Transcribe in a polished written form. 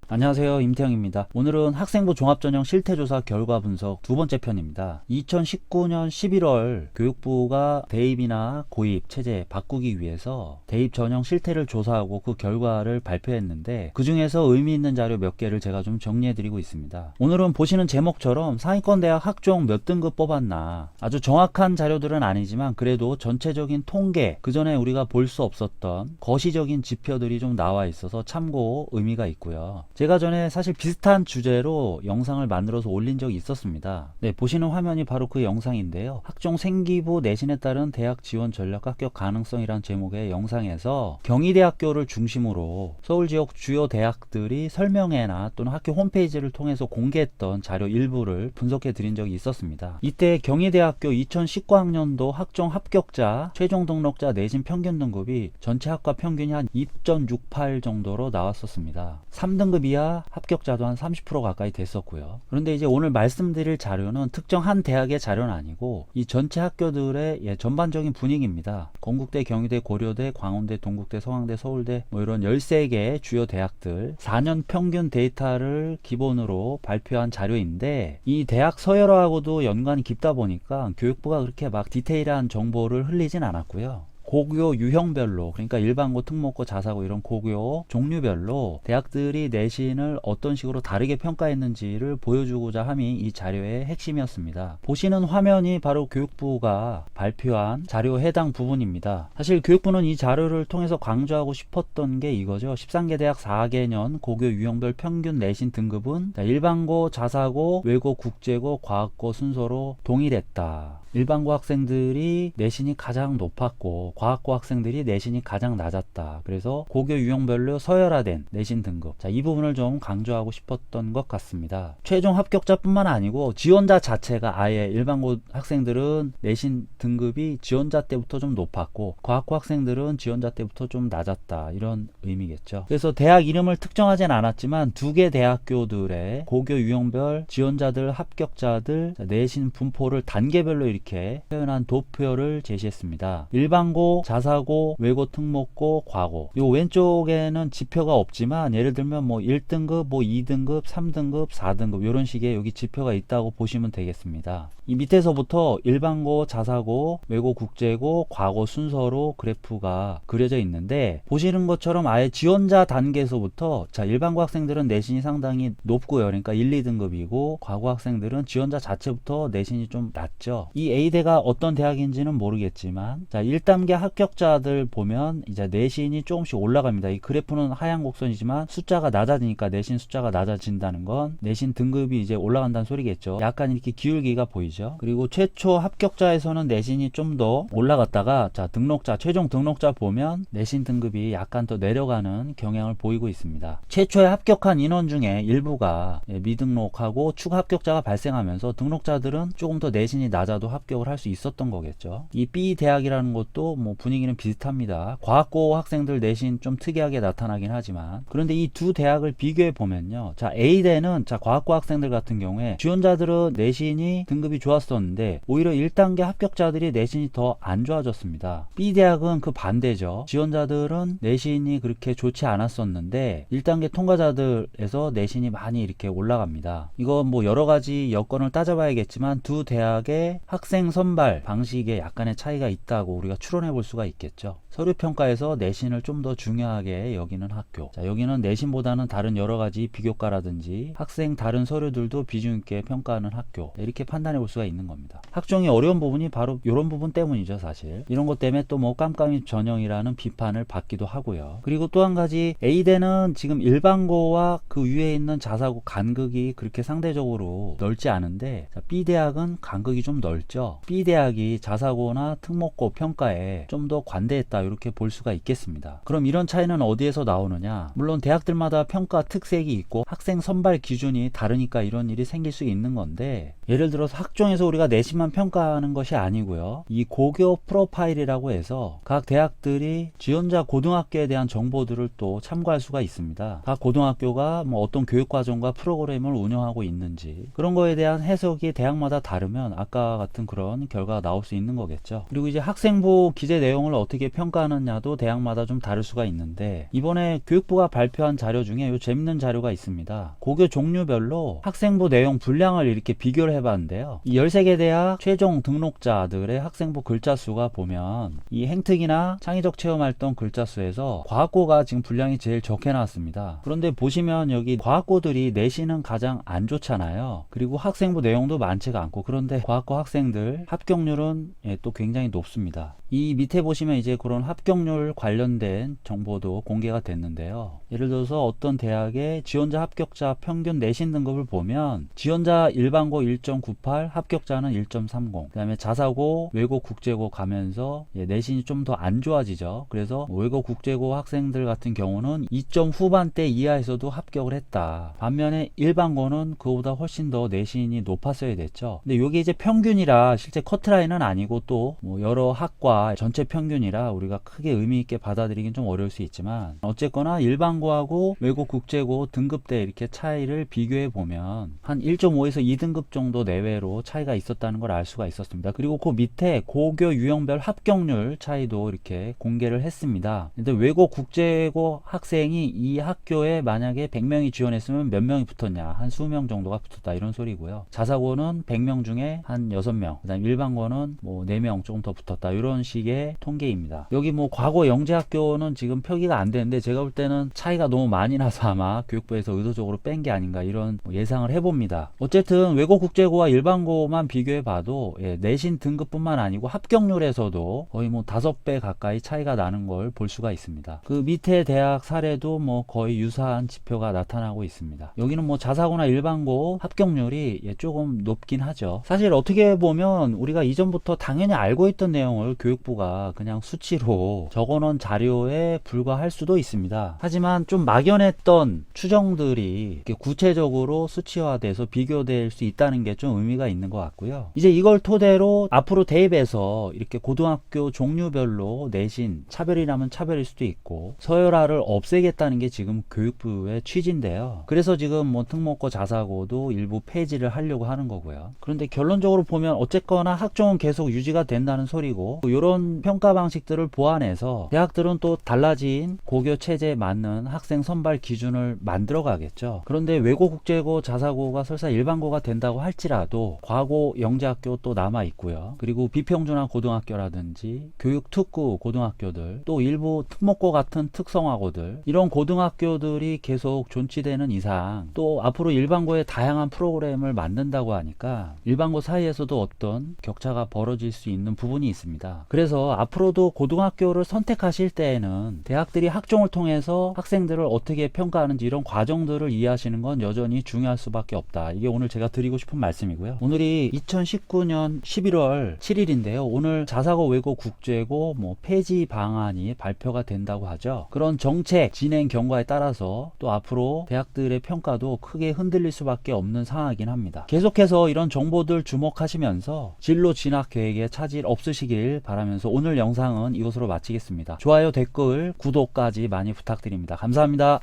안녕하세요, 임태형입니다. 오늘은 학생부 종합전형 실태조사 결과 분석 두 번째 편입니다. 2019년 11월 교육부가 대입이나 고입 체제 바꾸기 위해서 대입 전형 실태를 조사하고 그 결과를 발표했는데, 그 중에서 의미 있는 자료 몇 개를 제가 좀 정리해 드리고 있습니다. 오늘은 보시는 제목처럼 상위권 대학 학종 몇 등급 뽑았나, 아주 정확한 자료들은 아니지만 그래도 전체적인 통계, 그 전에 우리가 볼 수 없었던 거시적인 지표들이 좀 나와 있어서 참고 의미가 있고요. 제가 전에 사실 비슷한 주제로 영상을 만들어서 올린 적이 있었습니다. 네, 보시는 화면이 바로 그 영상인데요. 학종 생기부 내신에 따른 대학 지원 전략 합격 가능성이란 제목의 영상에서 경희대학교를 중심으로 서울 지역 주요 대학들이 설명회나 또는 학교 홈페이지를 통해서 공개했던 자료 일부를 분석해 드린 적이 있었습니다. 이때 경희대학교 2019학년도 학종 합격자 최종 등록자 내신 평균 등급이 전체 학과 평균이 한 2.68 정도로 나왔었습니다. 3등급 이하 합격자도 한 30% 가까이 됐었고요. 그런데 이제 오늘 말씀드릴 자료는 특정 한 대학의 자료는 아니고 이 전체 학교들의 전반적인 분위기입니다. 건국대, 경희대, 고려대, 광운대, 동국대, 서강대, 서울대 뭐 이런 13개 주요 대학들 4년 평균 데이터를 기본으로 발표한 자료인데, 이 대학 서열화하고도 연관이 깊다 보니까 교육부가 그렇게 막 디테일한 정보를 흘리진 않았고요. 고교 유형별로, 그러니까 일반고, 특목고, 자사고 이런 고교 종류별로 대학들이 내신을 어떤 식으로 다르게 평가했는지를 보여주고자 함이 이 자료의 핵심이었습니다. 보시는 화면이 바로 교육부가 발표한 자료 해당 부분입니다. 사실 교육부는 이 자료를 통해서 강조하고 싶었던 게 이거죠. 13개 대학 4개년 고교 유형별 평균 내신 등급은 일반고, 자사고, 외고, 국제고, 과학고 순서로 동일했다. 일반고 학생들이 내신이 가장 높았고 과학고 학생들이 내신이 가장 낮았다. 그래서 고교 유형별로 서열화된 내신 등급, 이 부분을 좀 강조하고 싶었던 것 같습니다. 최종 합격자뿐만 아니고 지원자 자체가 아예 일반고 학생들은 내신 등급이 지원자 때부터 좀 높았고 과학고 학생들은 지원자 때부터 좀 낮았다, 이런 의미겠죠. 그래서 대학 이름을 특정하진 않았지만 두 개 대학교들의 고교 유형별 지원자들, 합격자들 내신 분포를 단계별로 이렇게 표현한 도표를 제시했습니다. 일반고, 자사고, 외고, 특목고, 과고. 요 왼쪽에는 지표가 없지만 예를 들면 뭐 1등급, 뭐 2등급, 3등급, 4등급 이런 식의 여기 지표가 있다고 보시면 되겠습니다. 이 밑에서부터 일반고, 자사고, 외고, 국제고, 과고 순서로 그래프가 그려져 있는데, 보시는 것처럼 아예 지원자 단계에서부터 일반고 학생들은 내신이 상당히 높고요. 그러니까 1, 2등급이고 과고 학생들은 지원자 자체부터 내신이 좀 낮죠. 이 A대가 어떤 대학인지는 모르겠지만 1단계 합격자들 보면 이제 내신이 조금씩 올라갑니다. 이 그래프는 하향 곡선이지만 숫자가 낮아지니까 내신 숫자가 낮아진다는 건 내신 등급이 이제 올라간다는 소리겠죠. 약간 이렇게 기울기가 보이죠. 그리고 최초 합격자에서는 내신이 좀 더 올라갔다가 등록자, 최종 등록자 보면 내신 등급이 약간 더 내려가는 경향을 보이고 있습니다. 최초에 합격한 인원 중에 일부가 미등록하고 추가 합격자가 발생하면서 등록자들은 조금 더 내신이 낮아도 합격을 할 수 있었던 거겠죠. 이 B 대학이라는 것도 뭐 분위기는 비슷합니다. 과학고 학생들 내신 좀 특이하게 나타나긴 하지만, 그런데 이 두 대학을 비교해 보면요, A대는 과학고 학생들 같은 경우에 지원자들은 내신이 등급이 좋았었는데 오히려 1단계 합격자들이 내신이 더 안 좋아졌습니다. B 대학은 그 반대죠. 지원자들은 내신이 그렇게 좋지 않았었는데 1단계 통과자들에서 내신이 많이 이렇게 올라갑니다. 이거 뭐 여러 가지 여건을 따져봐야겠지만 두 대학의 학생 선발 방식에 약간의 차이가 있다고 우리가 추론해 볼 수가 있겠죠. 서류평가에서 내신을 좀 더 중요하게 여기는 학교, 여기는 내신보다는 다른 여러 가지 비교과라든지 학생 다른 서류들도 비중 있게 평가하는 학교, 이렇게 판단해 볼 수가 있는 겁니다. 학종이 어려운 부분이 바로 이런 부분 때문이죠. 사실 이런 것 때문에 또 뭐 깜깜이 전형이라는 비판을 받기도 하고요. 그리고 또 한 가지, A대는 지금 일반고와 그 위에 있는 자사고 간극이 그렇게 상대적으로 넓지 않은데 B대학은 간극이 좀 넓죠. B대학이 자사고나 특목고 평가에 좀 더 관대했다, 이렇게 볼 수가 있겠습니다. 그럼 이런 차이는 어디에서 나오느냐? 물론 대학들마다 평가 특색이 있고 학생 선발 기준이 다르니까 이런 일이 생길 수 있는 건데, 예를 들어서 학종에서 우리가 내신만 평가하는 것이 아니고요, 이 고교 프로파일이라고 해서 각 대학들이 지원자 고등학교에 대한 정보들을 또 참고할 수가 있습니다. 각 고등학교가 뭐 어떤 교육과정과 프로그램을 운영하고 있는지, 그런 거에 대한 해석이 대학마다 다르면 아까 같은 그런 결과가 나올 수 있는 거겠죠. 그리고 이제 학생부 기재 내용을 어떻게 평가 평가하느냐도 대학마다 좀 다를 수가 있는데, 이번에 교육부가 발표한 자료 중에 요 재밌는 자료가 있습니다. 고교 종류별로 학생부 내용 분량을 이렇게 비교를 해봤는데요. 이 13개 대학 최종 등록자들의 학생부 글자 수가 보면 이 행특이나 창의적 체험활동 글자 수에서 과학고가 지금 분량이 제일 적게 나왔습니다. 그런데 보시면 여기 과학고들이 내신은 가장 안 좋잖아요. 그리고 학생부 내용도 많지가 않고, 그런데 과학고 학생들 합격률은 또 굉장히 높습니다. 이 밑에 보시면 이제 그런 합격률 관련된 정보도 공개가 됐는데요. 예를 들어서 어떤 대학의 지원자 합격자 평균 내신 등급을 보면 지원자 일반고 1.98, 합격자는 1.30, 그 다음에 자사고, 외고, 국제고 가면서 내신이 좀 더 안 좋아지죠. 그래서 외고, 국제고 학생들 같은 경우는 2점 후반대 이하에서도 합격을 했다. 반면에 일반고는 그보다 훨씬 더 내신이 높았어야 됐죠. 근데 이게 이제 평균이라 실제 커트라인은 아니고 또 뭐 여러 학과 전체 평균이라 우리가 크게 의미 있게 받아들이긴 좀 어려울 수 있지만, 어쨌거나 일반고하고 외고, 국제고 등급대 이렇게 차이를 비교해 보면 한 1.5에서 2등급 정도 내외로 차이가 있었다는 걸 알 수가 있었습니다. 그리고 그 밑에 고교 유형별 합격률 차이도 이렇게 공개를 했습니다. 근데 외고, 국제고 학생이 이 학교에 만약에 100명이 지원했으면 몇 명이 붙었냐? 한 20명 정도가 붙었다, 이런 소리고요. 자사고는 100명 중에 한 6명, 그 다음 일반고는 뭐 4명 조금 더 붙었다, 이런 식의 통계입니다. 여기 뭐 과거 영재학교는 지금 표기가 안 되는데, 제가 볼 때는 차이가 너무 많이 나서 아마 교육부에서 의도적으로 뺀 게 아닌가, 이런 예상을 해봅니다. 어쨌든 외고, 국제고와 일반고만 비교해 봐도 내신 등급뿐만 아니고 합격률에서도 거의 뭐 5배 가까이 차이가 나는 걸 볼 수가 있습니다. 그 밑에 대학 사례도 뭐 거의 유사한 지표가 나타나고 있습니다. 여기는 뭐 자사고나 일반고 합격률이 조금 높긴 하죠. 사실 어떻게 보면 우리가 이전부터 당연히 알고 있던 내용을 교육부가 그냥 수치로 적어놓은 자료에 불과할 수도 있습니다. 하지만 좀 막연했던 추정들이 이렇게 구체적으로 수치화돼서 비교될 수 있다는 게 좀 의미가 있는 것 같고요. 이제 이걸 토대로 앞으로 대입해서 이렇게 고등학교 종류별로 내신 차별이라면 차별일 수도 있고, 서열화를 없애겠다는 게 지금 교육부의 취지인데요. 그래서 지금 뭐 특목고, 자사고도 일부 폐지를 하려고 하는 거고요. 그런데 결론적으로 보면 어쨌거나 학종은 계속 유지가 된다는 소리고, 이런 평가 방식들을 보완해서 대학들은 또 달라진 고교 체제에 맞는 학생 선발 기준을 만들어 가겠죠. 그런데 외고, 국제고, 자사고가 설사 일반고가 된다고 할지라도 과고 영재학교 또 남아 있고요. 그리고 비평준화 고등학교라든지 교육특구 고등학교들, 또 일부 특목고 같은 특성화고들, 이런 고등학교들이 계속 존치되는 이상 또 앞으로 일반고에 다양한 프로그램을 만든다고 하니까 일반고 사이에서도 어떤 격차가 벌어질 수 있는 부분이 있습니다. 그래서 앞으로도 고등학교를 선택하실 때에는 대학들이 학종을 통해서 학생들을 어떻게 평가하는지 이런 과정들을 이해하시는 건 여전히 중요할 수밖에 없다. 이게 오늘 제가 드리고 싶은 말씀이고요. 오늘이 2019년 11월 7일인데요. 오늘 자사고, 외고, 국제고 뭐 폐지 방안이 발표가 된다고 하죠. 그런 정책 진행 경과에 따라서 또 앞으로 대학들의 평가도 크게 흔들릴 수밖에 없는 상황이긴 합니다. 계속해서 이런 정보들 주목하시면서 진로 진학 계획에 차질 없으시길 바라면서 오늘 영상은 이것으로 마치겠습니다. 좋아요, 댓글, 구독까지 많이 부탁드립니다. 감사합니다.